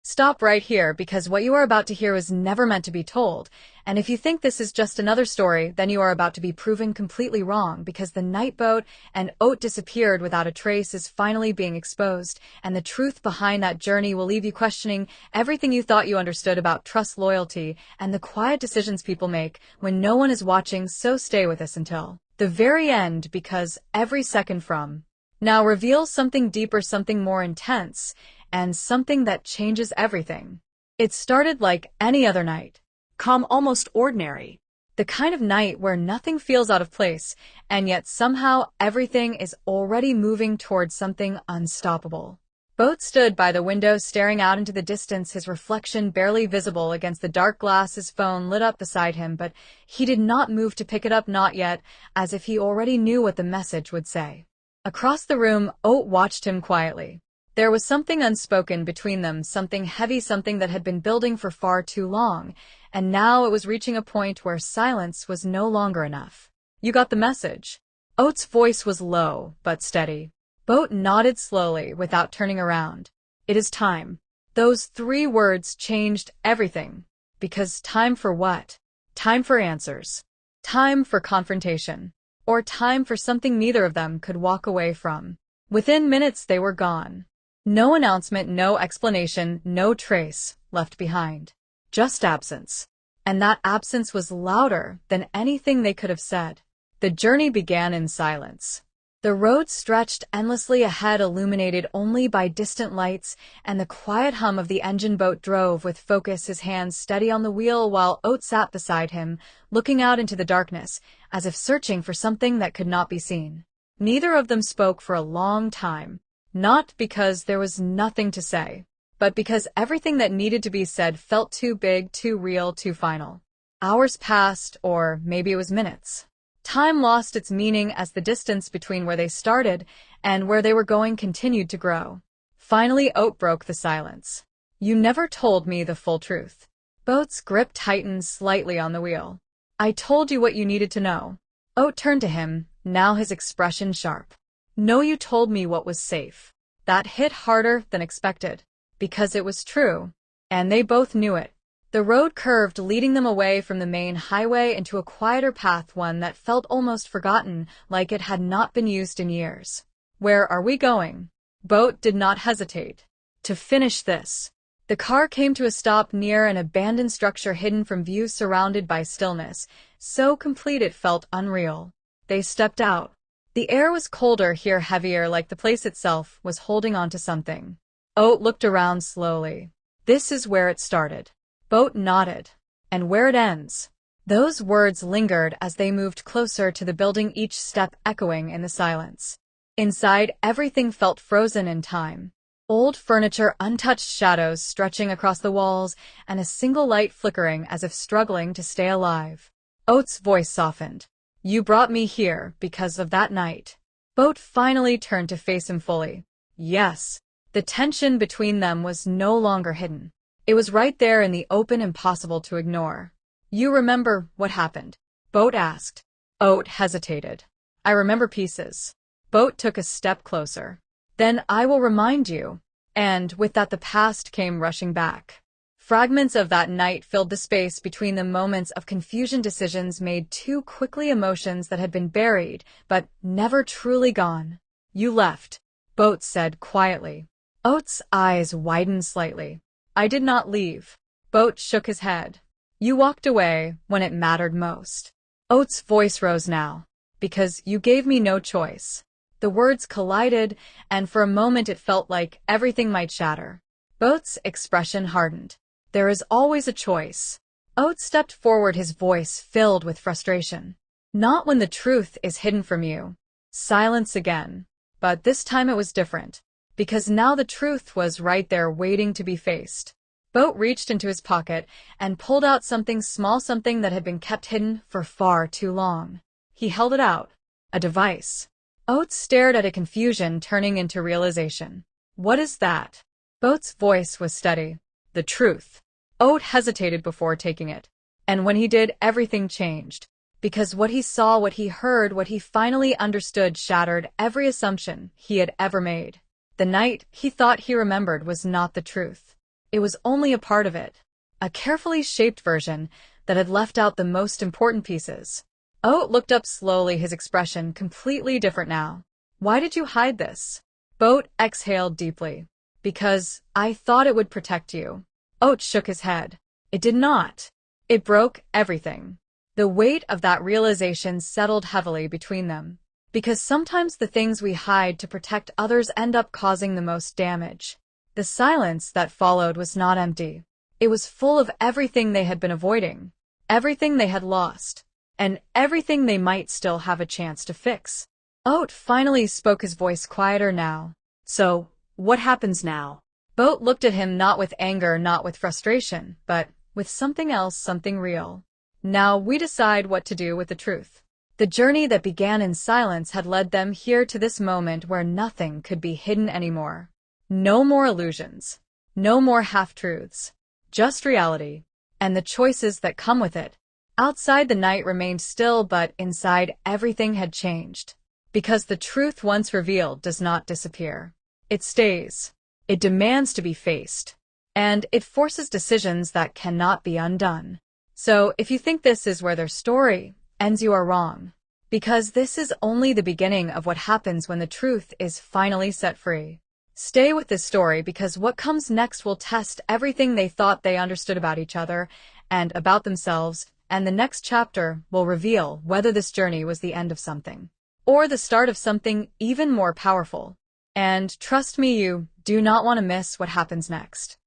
Stop right here because what you are about to hear was never meant to be told, and if you think this is just another story, then you are about to be proven completely wrong because the night Boat and Oat disappeared without a trace is finally being exposed, and the truth behind that journey will leave you questioning everything you thought you understood about trust, loyalty, and the quiet decisions people make when no one is watching, so stay with us until the very end because every second from now reveals something deeper, something more intense, and something that changes everything. It started like any other night. Calm, almost ordinary. The kind of night where nothing feels out of place, and yet somehow everything is already moving towards something unstoppable. Boat stood by the window staring out into the distance, his reflection barely visible against the dark glass. His phone lit up beside him, but he did not move to pick it up, not yet, as if he already knew what the message would say. Across the room, Oat watched him quietly. There was something unspoken between them, something heavy, something that had been building for far too long, and now it was reaching a point where silence was no longer enough. You got the message. Oat's voice was low, but steady. Boat nodded slowly, without turning around. It is time. Those 3 words changed everything. Because time for what? Time for answers. Time for confrontation. Or time for something neither of them could walk away from. Within minutes they were gone. No announcement, no explanation, no trace left behind. Just absence. And that absence was louder than anything they could have said. The journey began in silence. The road stretched endlessly ahead, illuminated only by distant lights, and the quiet hum of the engine. Boat drove with focus, his hands steady on the wheel, while Oat sat beside him, looking out into the darkness, as if searching for something that could not be seen. Neither of them spoke for a long time. Not because there was nothing to say, but because everything that needed to be said felt too big, too real, too final. Hours passed, or maybe it was minutes. Time lost its meaning as the distance between where they started and where they were going continued to grow. Finally, Oat broke the silence. You never told me the full truth. Boat's grip tightened slightly on the wheel. I told you what you needed to know. Oat turned to him, now his expression sharp. No, you told me what was safe. That hit harder than expected, because it was true, and they both knew it. The road curved, leading them away from the main highway into a quieter path, one that felt almost forgotten, like it had not been used in years. Where are we going? Boat did not hesitate. To finish this. The car came to a stop near an abandoned structure hidden from view, surrounded by stillness, so complete it felt unreal. They stepped out. The air was colder here, heavier, like the place itself was holding on to something. Oat looked around slowly. This is where it started. Boat nodded. And where it ends. Those words lingered as they moved closer to the building, each step echoing in the silence. Inside, everything felt frozen in time. Old furniture, untouched shadows stretching across the walls, and a single light flickering as if struggling to stay alive. Oat's voice softened. You brought me here because of that night. Boat finally turned to face him fully. Yes. The tension between them was no longer hidden. It was right there in the open, impossible to ignore. You remember what happened? Boat asked. Oat hesitated. I remember pieces. Boat took a step closer. Then I will remind you. And with that the past came rushing back. Fragments of that night filled the space between them, moments of confusion, decisions made too quickly, emotions that had been buried, but never truly gone. You left, Boat said quietly. Oat's eyes widened slightly. I did not leave. Boat shook his head. You walked away when it mattered most. Oat's voice rose now. Because you gave me no choice. The words collided, and for a moment it felt like everything might shatter. Boat's expression hardened. There is always a choice. Oat stepped forward, his voice filled with frustration. Not when the truth is hidden from you. Silence again. But this time it was different. Because now the truth was right there, waiting to be faced. Boat reached into his pocket and pulled out something small, something that had been kept hidden for far too long. He held it out. A device. Oat stared at it, confusion turning into realization. What is that? Boat's voice was steady. The truth. Oat hesitated before taking it. And when he did, everything changed. Because what he saw, what he heard, what he finally understood shattered every assumption he had ever made. The night he thought he remembered was not the truth. it was only a part of it. A carefully shaped version that had left out the most important pieces. Oat looked up slowly, his expression completely different now. Why did you hide this? Boat exhaled deeply. Because I thought it would protect you. Oat shook his head. It did not. It broke everything. The weight of that realization settled heavily between them. Because sometimes the things we hide to protect others end up causing the most damage. The silence that followed was not empty. It was full of everything they had been avoiding, everything they had lost, and everything they might still have a chance to fix. Oat finally spoke, his voice quieter now. So, what happens now? Boat looked at him, not with anger, not with frustration, but with something else, something real. Now we decide what to do with the truth. The journey that began in silence had led them here to this moment where nothing could be hidden anymore. No more illusions. No more half-truths. Just reality. And the choices that come with it. Outside the night remained still, but inside everything had changed. Because the truth once revealed does not disappear. It stays. It demands to be faced. And it forces decisions that cannot be undone. So, if you think this is where their story ends, you are wrong. Because this is only the beginning of what happens when the truth is finally set free. Stay with this story, because what comes next will test everything they thought they understood about each other and about themselves, and the next chapter will reveal whether this journey was the end of something or the start of something even more powerful. And trust me, you do not want to miss what happens next.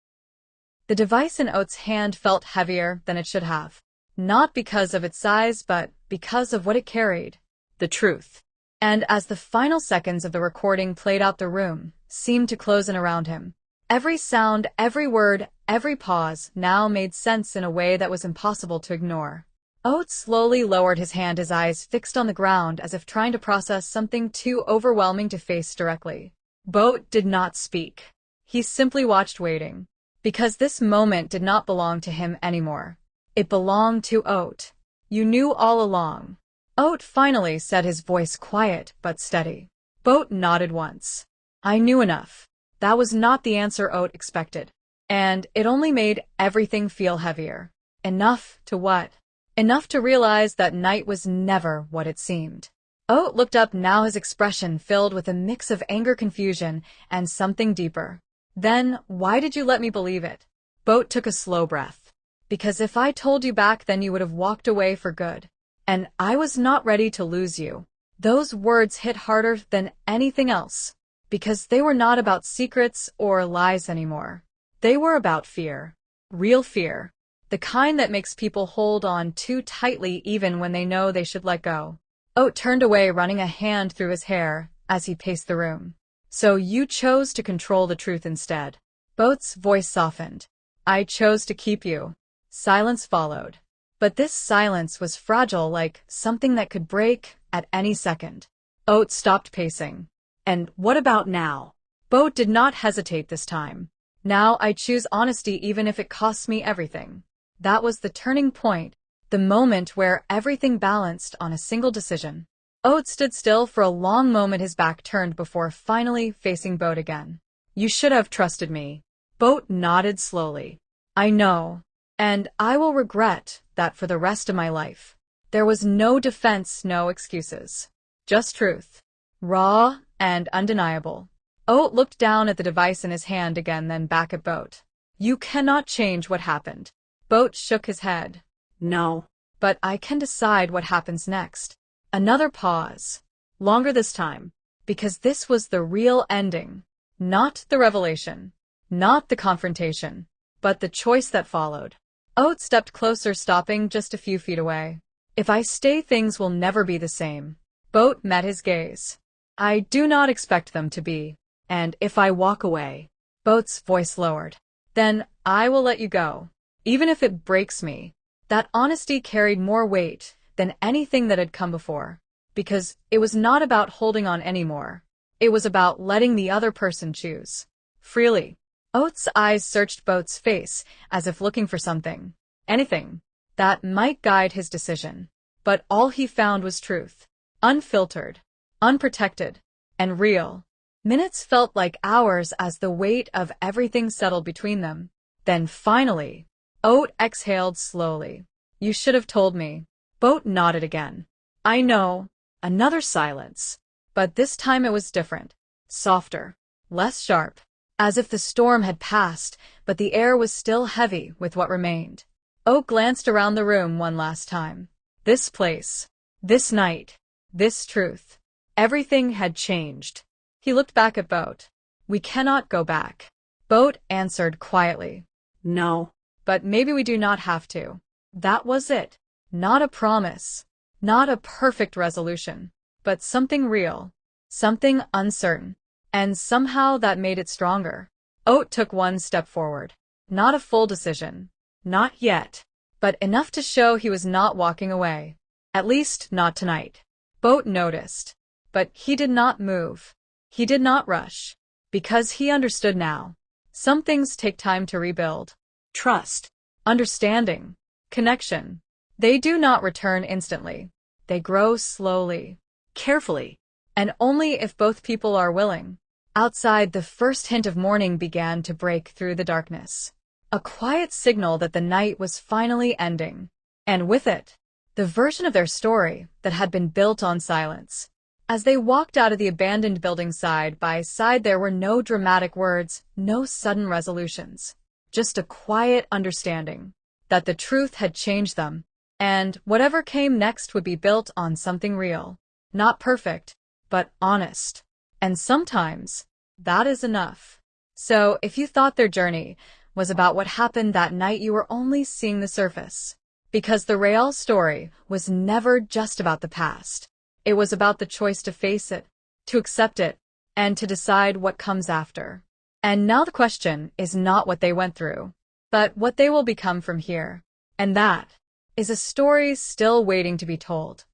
The device in Oat's hand felt heavier than it should have. Not because of its size, but because of what it carried. The truth. And as the final seconds of the recording played out, the room seemed to close in around him. Every sound, every word, every pause now made sense in a way that was impossible to ignore. Oat slowly lowered his hand, his eyes fixed on the ground as if trying to process something too overwhelming to face directly. Boat did not speak. He simply watched, waiting. Because this moment did not belong to him anymore. It belonged to Oat. You knew all along. Oat finally said, his voice quiet but steady. Boat nodded once. I knew enough. That was not the answer Oat expected. And it only made everything feel heavier. Enough to what? Enough to realize that night was never what it seemed. Oat looked up now, his expression filled with a mix of anger, confusion, and something deeper. Then, why did you let me believe it? Boat took a slow breath. Because if I told you back then, you would have walked away for good. And I was not ready to lose you. Those words hit harder than anything else. Because they were not about secrets or lies anymore. They were about fear. Real fear. The kind that makes people hold on too tightly even when they know they should let go. Oat turned away, running a hand through his hair as he paced the room. So you chose to control the truth instead. Boat's voice softened. I chose to keep you. Silence followed. But this silence was fragile, like something that could break at any second. Oat stopped pacing. And what about now? Boat did not hesitate this time. Now I choose honesty even if it costs me everything. That was the turning point, the moment where everything balanced on a single decision. Oat stood still for a long moment, his back turned before finally facing Boat again. You should have trusted me. Boat nodded slowly. I know. And I will regret that for the rest of my life. There was no defense, no excuses. Just truth. Raw and undeniable. Oat looked down at the device in his hand again, then back at Boat. You cannot change what happened. Boat shook his head. No. But I can decide what happens next. Another pause. Longer this time. Because this was the real ending. Not the revelation. Not the confrontation. But the choice that followed. Oat stepped closer, stopping just a few feet away. If I stay, things will never be the same. Boat met his gaze. I do not expect them to be. And if I walk away, Boat's voice lowered, then I will let you go. Even if it breaks me. That honesty carried more weight than anything that had come before. Because it was not about holding on anymore. It was about letting the other person choose. Freely. Oat's eyes searched Boat's face as if looking for something. Anything. That might guide his decision. But all he found was truth. Unfiltered. Unprotected. And real. Minutes felt like hours as the weight of everything settled between them. Then finally, Oat exhaled slowly. You should have told me. Boat nodded again. I know. Another silence. But this time it was different. Softer. Less sharp. As if the storm had passed, but the air was still heavy with what remained. Oat glanced around the room one last time. This place. This night. This truth. Everything had changed. He looked back at Boat. We cannot go back. Boat answered quietly. No. But maybe we do not have to. That was it. Not a promise. Not a perfect resolution. But something real. Something uncertain. And somehow that made it stronger. Oat took one step forward. Not a full decision. Not yet. But enough to show he was not walking away. At least not tonight. Boat noticed. But he did not move. He did not rush. Because he understood now. Some things take time to rebuild. Trust. Understanding. Connection. They do not return instantly. They grow slowly. Carefully. And only if both people are willing. Outside, the first hint of morning began to break through the darkness. A quiet signal that the night was finally ending. And with it, the version of their story that had been built on silence. As they walked out of the abandoned building side by side, there were no dramatic words, no sudden resolutions. Just a quiet understanding that the truth had changed them, and whatever came next would be built on something real. Not perfect, but honest. And sometimes, that is enough. So, if you thought their journey was about what happened that night, you were only seeing the surface. Because the real story was never just about the past. It was about the choice to face it, to accept it, and to decide what comes after. And now the question is not what they went through, but what they will become from here. And that is a story still waiting to be told.